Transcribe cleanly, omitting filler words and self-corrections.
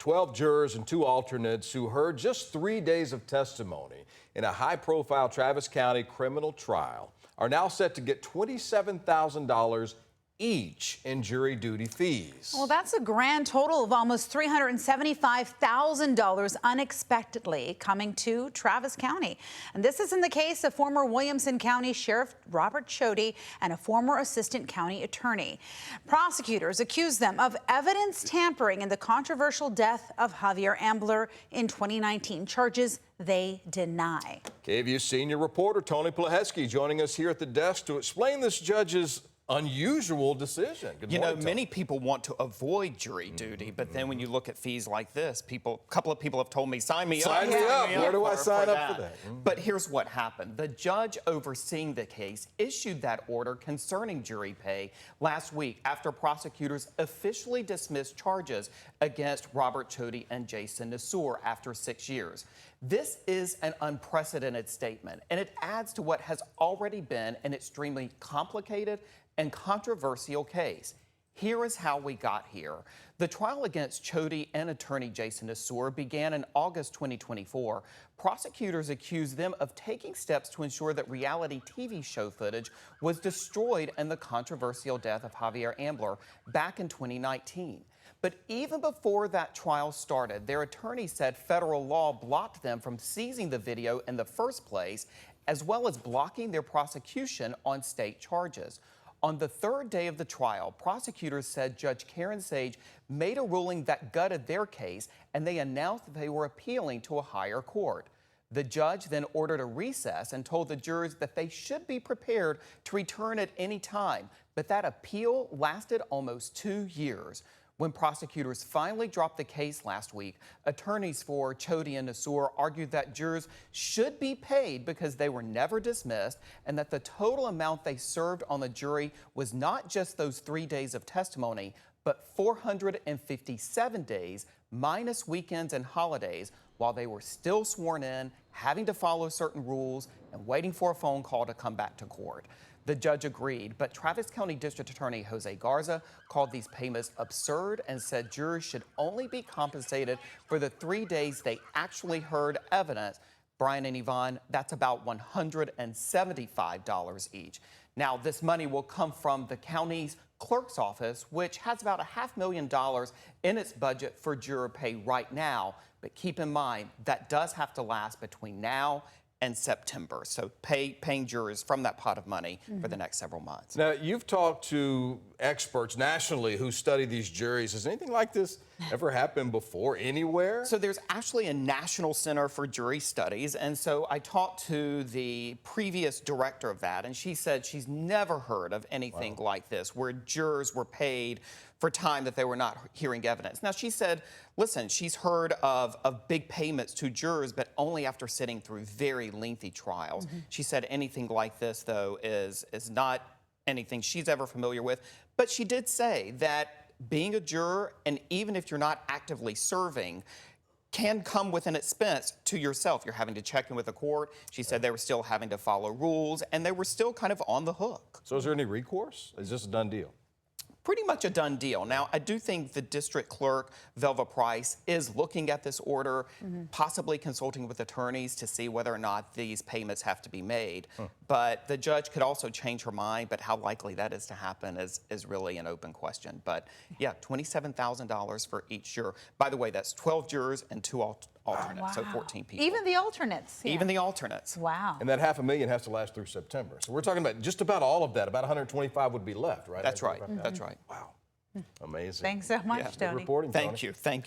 12 jurors and 2 alternates who heard just 3 days of testimony in a high-profile Travis County criminal trial are now set to get $27,000 each in jury duty fees. Well, that's a grand total of almost $375,000 unexpectedly coming to Travis County. And this is in the case of former Williamson County Sheriff Robert Chody and a former assistant county attorney. Prosecutors accuse them of evidence tampering in the controversial death of Javier Ambler in 2019, charges they deny. KVUE senior reporter Tony Plahetsky joining us here at the desk to explain this judge's unusual decision. Good morning, Tony. Many people want to avoid jury duty, but then when you look at fees like this, a couple of people have told me, sign me up. Sign me up. Where do I sign up for that? But here's what happened. The judge overseeing the case issued that order concerning jury pay last week after prosecutors officially dismissed charges against Robert Chody and Jason Nassour after 6 years. This is an unprecedented statement, and it adds to what has already been an extremely complicated and controversial case. Here is how we got here. The trial against Chody and attorney Jason Nassour began in August 2024. Prosecutors accused them of taking steps to ensure that reality TV show footage was destroyed in the controversial death of Javier Ambler back in 2019. But even before that trial started, their attorney said federal law blocked them from seizing the video in the first place, as well as blocking their prosecution on state charges. On the third day of the trial, prosecutors said Judge Karen Sage made a ruling that gutted their case, and they announced that they were appealing to a higher court. The judge then ordered a recess and told the jurors that they should be prepared to return at any time, but that appeal lasted almost 2 years. When prosecutors finally dropped the case last week, attorneys for Chody and Nassour argued that jurors should be paid because they were never dismissed and that the total amount they served on the jury was not just those 3 days of testimony, but 457 days minus weekends and holidays while they were still sworn in, having to follow certain rules, and waiting for a phone call to come back to court. The judge agreed, but Travis County District Attorney Jose Garza called these payments absurd and said jurors should only be compensated for the 3 days they actually heard evidence. Brian and Yvonne, that's about $175 each. Now, this money will come from the county's clerk's office, which has about $500,000 in its budget for juror pay right now. But keep in mind, that does have to last between now and September. So paying jurors from that pot of money for the next several months. Now, you've talked to experts nationally who study these juries. Has anything like this ever happened before anywhere? So there's actually a National Center for Jury Studies. And so I talked to the previous director of that, and she said she's never heard of anything like this, where jurors were paid for time that they were not hearing evidence. Now, she said, listen, she's heard of big payments to jurors, but only after sitting through very lengthy trials. She said anything like this, though, is not anything she's ever familiar with. But she did say that being a juror, and even if you're not actively serving, can come with an expense to yourself. You're having to check in with the court. She said they were still having to follow rules, and they were still kind of on the hook. So is there any recourse? Is this a done deal? Pretty much a done deal. Now, I do think the district clerk, Velva Price, is looking at this order, possibly consulting with attorneys to see whether or not these payments have to be made. But the judge could also change her mind, but how likely that is to happen is really an open question. But yeah, $27,000 for each juror. By the way, that's 12 jurors and 2 alternates, so 14 people. Even the alternates. Yeah. Even the alternates. Wow. And that $500,000 has to last through September. So we're talking about just about all of that. About 125 would be left, right? That's right. That's right. Wow. Amazing. Thanks so much, Tony. Good reporting, Thank you. Thank you.